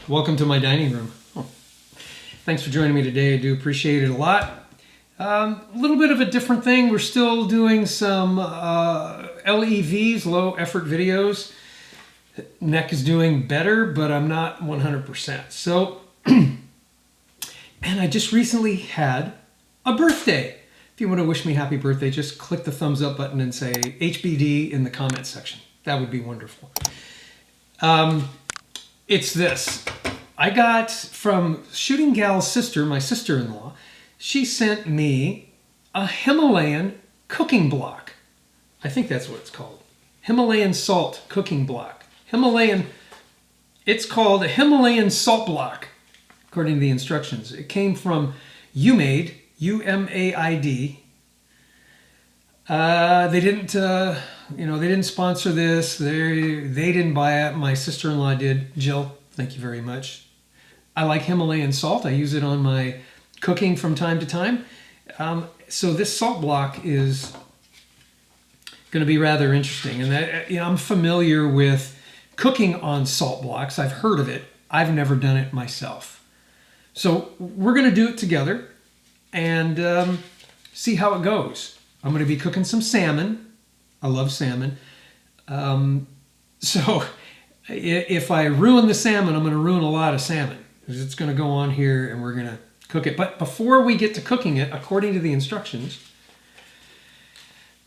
Welcome to my dining room. Thanks for joining me today. I do appreciate it a lot. A little bit of a different thing. We're still doing some LEVs, low effort videos. Neck is doing better, but I'm not 100%. So, and I just recently had a birthday. If you want to wish me happy birthday, just click the thumbs up button and say HBD in the comment section. That would be wonderful. It's this. I got from Shooting Gal's sister, my sister-in-law. She sent me a Himalayan cooking block. I think that's what it's called. Himalayan salt cooking block. It's called a Himalayan salt block, according to the instructions. It came from UMaid, U-M-A-I-D. They didn't sponsor this. They didn't buy it. My sister-in-law did. Jill, thank you very much. I like Himalayan salt. I use it on my cooking from time to time. So this salt block is going to be rather interesting. And I'm familiar with cooking on salt blocks. I've heard of it. I've never done it myself. So we're going to do it together and see how it goes. I'm going to be cooking some salmon. I love salmon. So if I ruin the salmon, I'm going to ruin a lot of salmon. It's going to go on here and we're going to cook it. But before we get to cooking it, according to the instructions,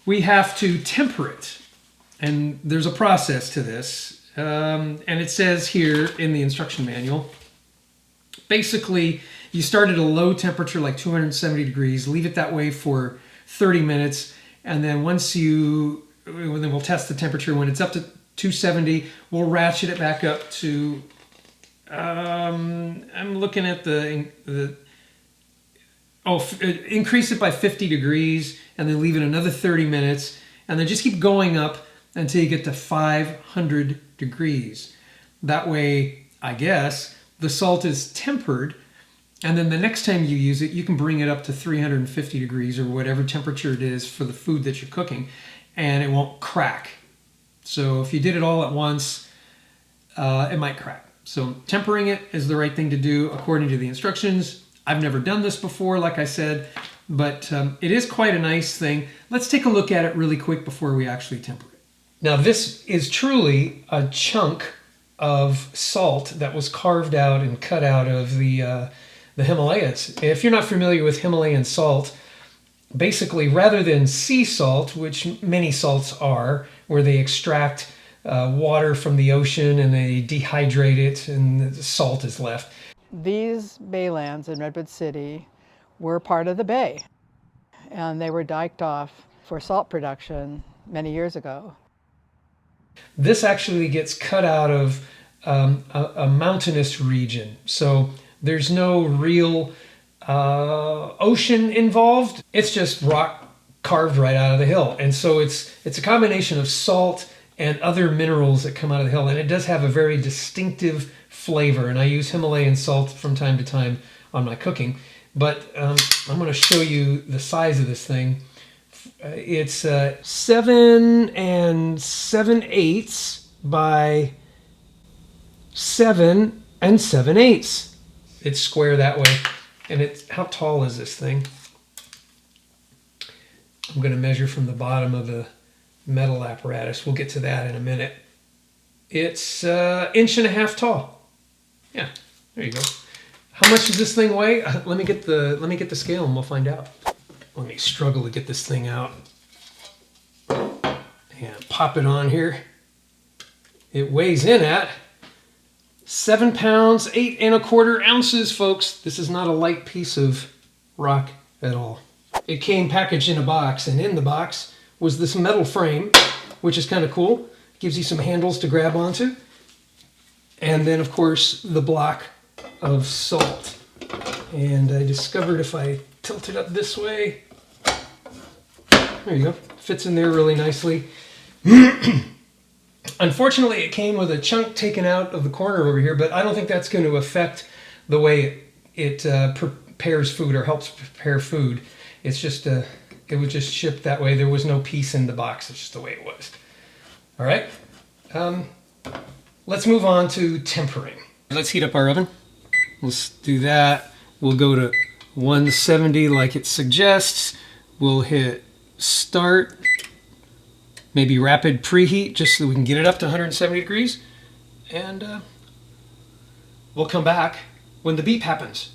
we have to temper it. And there's a process to this. And it says here in the instruction manual, basically you start at a low temperature, like 270 degrees, leave it that way for 30 minutes. And then we'll test the temperature. When it's up to 270, we'll ratchet it back up to, I'm looking at increase it by 50 degrees and then leave it another 30 minutes and then just keep going up until you get to 500 degrees. That way, I guess, the salt is tempered, and then the next time you use it, you can bring it up to 350 degrees or whatever temperature it is for the food that you're cooking, and it won't crack. So if you did it all at once, it might crack. So tempering it is the right thing to do according to the instructions. I've never done this before, like I said, but it is quite a nice thing. Let's take a look at it really quick before we actually temper it. Now this is truly a chunk of salt that was carved out and cut out of the Himalayas. If you're not familiar with Himalayan salt, basically rather than sea salt, which many salts are, where they extract water from the ocean and they dehydrate it and the salt is left. These baylands in Redwood City were part of the bay, and they were diked off for salt production many years ago. This actually gets cut out of a mountainous region, so there's no real ocean involved. It's just rock carved right out of the hill, and so it's a combination of salt and other minerals that come out of the hill, and it does have a very distinctive flavor. And I use Himalayan salt from time to time on my cooking, but I'm going to show you the size of this thing. It's 7 7/8 by 7 7/8. It's square that way. And how tall is this thing? I'm going to measure from the bottom of the metal apparatus. We'll get to that in a minute. It's 1.5 inches tall. Yeah, there you go. How much does this thing weigh? Let me get the scale and we'll find out. Let me struggle to get this thing out. And pop it on here. It weighs in at 7 pounds, 8¼ ounces, folks. This is not a light piece of rock at all. It came packaged in a box, and in the box was this metal frame, which is kind of cool. It gives you some handles to grab onto. And then, of course, the block of salt. And I discovered if I tilt it up this way, there you go, fits in there really nicely. Unfortunately, it came with a chunk taken out of the corner over here, but I don't think that's going to affect the way it prepares food or helps prepare food. It's just, it was just shipped that way. There was no piece in the box. It's just the way it was. All right. Let's move on to tempering. Let's heat up our oven. Let's do that. We'll go to 170 like it suggests. We'll hit start, maybe rapid preheat just so we can get it up to 170 degrees. And we'll come back when the beep happens.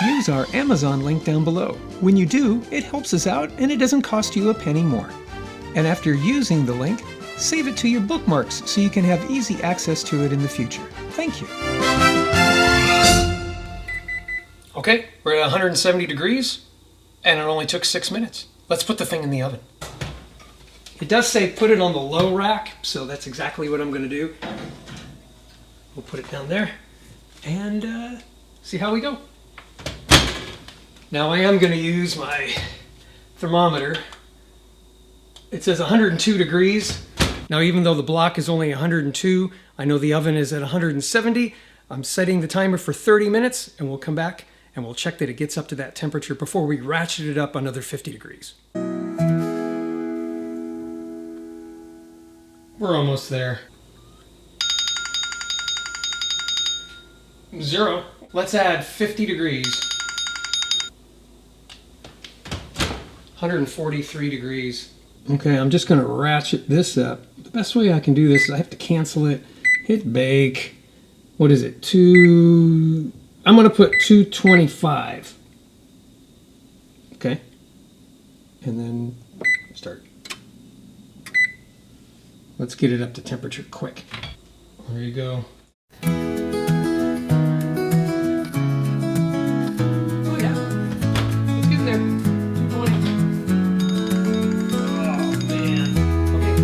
Use our Amazon link down below. When you do, it helps us out and it doesn't cost you a penny more. And after using the link, save it to your bookmarks so you can have easy access to it in the future. Thank you. Okay, we're at 170 degrees and it only took 6 minutes. Let's put the thing in the oven. It does say put it on the low rack, so that's exactly what I'm going to do. We'll put it down there and see how we go. Now I am going to use my thermometer. It says 102 degrees. Now even though the block is only 102, I know the oven is at 170. I'm setting the timer for 30 minutes and we'll come back and we'll check that it gets up to that temperature before we ratchet it up another 50 degrees. We're almost there. 0. Let's add 50 degrees. 143 degrees. Okay, I'm just going to ratchet this up. The best way I can do this is I have to cancel it, hit bake. What is it? I'm going to put 225. Okay. And then start. Let's get it up to temperature quick. There you go. Oh yeah. It's getting there. 220. Oh man. Okay.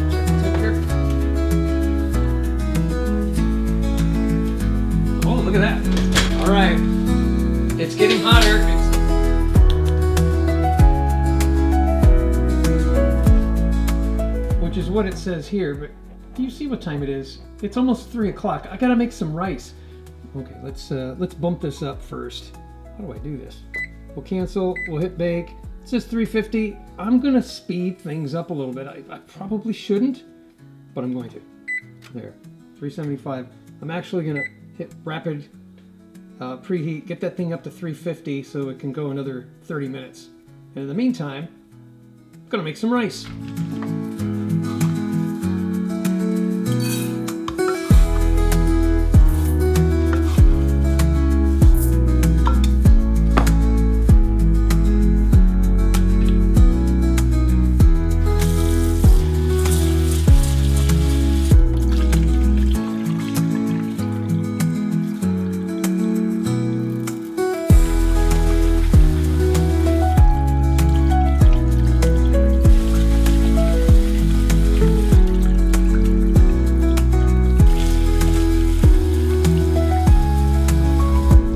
Check the temperature. Oh, look at that. All right. It's getting hotter. Which is what it says here, but do you see what time it is? It's almost 3 o'clock. I gotta make some rice. Okay, let's bump this up first. How do I do this? We'll cancel, we'll hit bake. It says 350. I'm gonna speed things up a little bit. I probably shouldn't, but I'm going to. There, 375. I'm actually gonna hit rapid preheat, get that thing up to 350 so it can go another 30 minutes. And in the meantime, I'm gonna make some rice.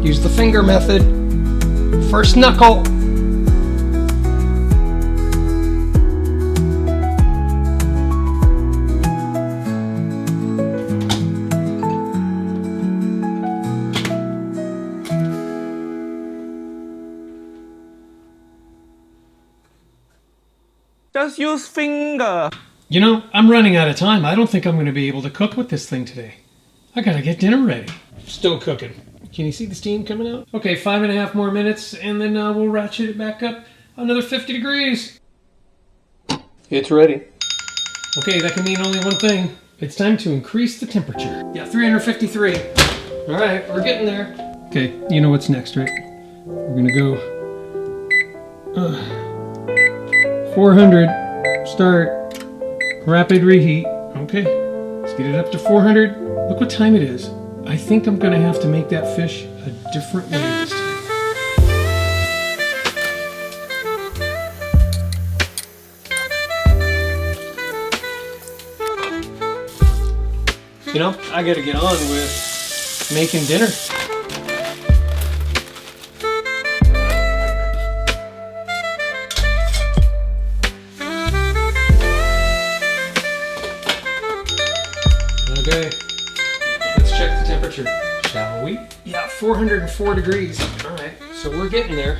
Use the finger method. First knuckle. Just use finger. You know, I'm running out of time. I don't think I'm going to be able to cook with this thing today. I gotta get dinner ready. Still cooking. Can you see the steam coming out? Okay, 5.5 more minutes, and then we'll ratchet it back up another 50 degrees. It's ready. Okay, that can mean only one thing. It's time to increase the temperature. Yeah, 353. All right, we're getting there. Okay, you know what's next, right? We're gonna go 400, start, rapid reheat. Okay, let's get it up to 400. Look what time it is. I think I'm gonna have to make that fish a different way this time. You know, I gotta get on with making dinner. Okay, let's check the temperature, shall we? Yeah, 404 degrees. All right, so we're getting there.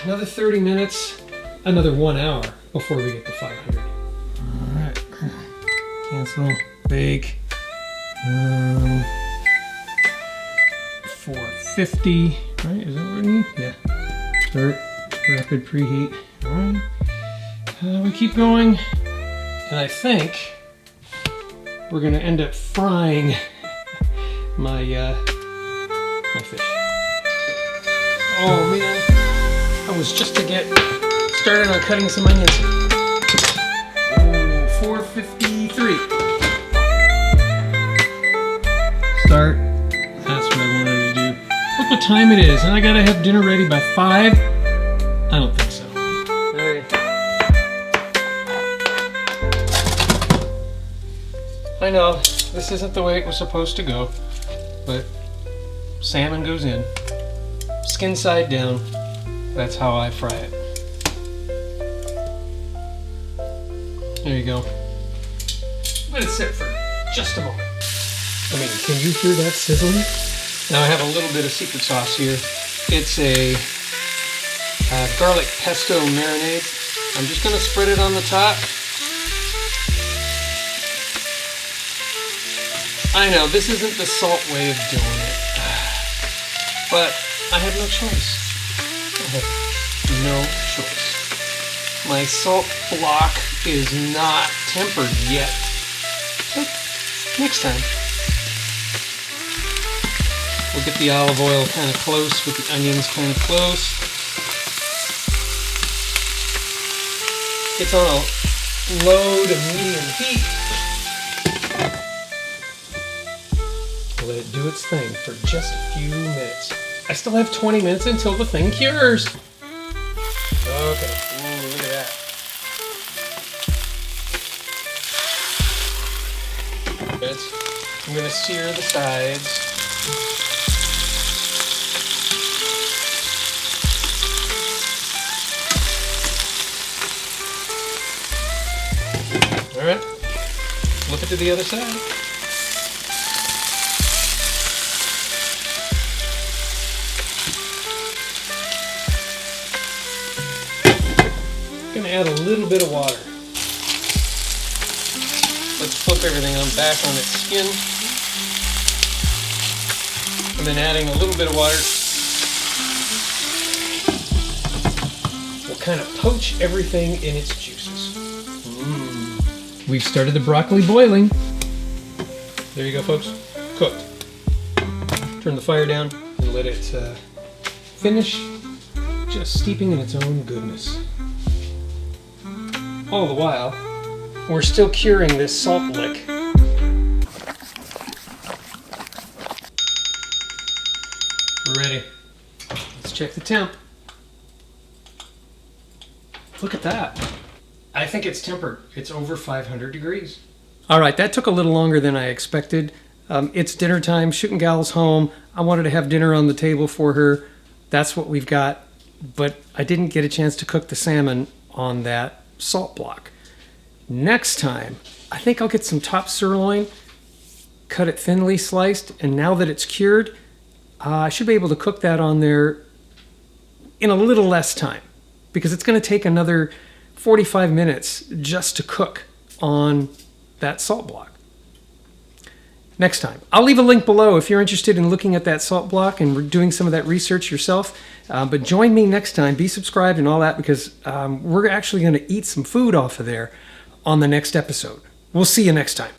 Another 30 minutes, another 1 hour before we get to 500. All right, cancel, bake. 450, right? Is that what we need? Yeah. Start rapid preheat. All right. We keep going, and I think we're gonna end up frying my my fish. Oh man, I was just to get started on cutting some onions. Oh, 453. Start. That's what I wanted to do. Look what time it is, and I gotta have dinner ready by 5. I don't think so. All right. I know this isn't the way it was supposed to go, but salmon goes in, skin side down. That's how I fry it. There you go. Let it sit for just a moment. I mean, can you hear that sizzling? Now I have a little bit of secret sauce here. It's a garlic pesto marinade. I'm just gonna spread it on the top. I know, this isn't the salt way of doing it, but I have no choice. I have no choice. My salt block is not tempered yet. So, next time. We'll get the olive oil kind of close with the onions kind of close. It's on a low to medium heat. Let it do its thing for just a few minutes. I still have 20 minutes until the thing cures. Okay. Ooh, look at that. Good. I'm going to sear the sides. All right. Flip it to the other side. Gonna add a little bit of water. Let's flip everything on back on its skin. And then adding a little bit of water. We'll kind of poach everything in its juices. We've started the broccoli boiling. There you go, folks. Cooked. Turn the fire down and let it finish just steeping in its own goodness. All the while, we're still curing this salt lick. We're ready. Let's check the temp. Look at that. I think it's tempered. It's over 500 degrees. All right, that took a little longer than I expected. It's dinner time. Shooting Gal's home. I wanted to have dinner on the table for her. That's what we've got. But I didn't get a chance to cook the salmon on that salt block. Next time, I think I'll get some top sirloin, cut it thinly sliced, and now that it's cured, I should be able to cook that on there in a little less time, because it's going to take another 45 minutes just to cook on that salt block. Next time. I'll leave a link below if you're interested in looking at that salt block and doing some of that research yourself. But join me next time. Be subscribed and all that, because we're actually going to eat some food off of there on the next episode. We'll see you next time.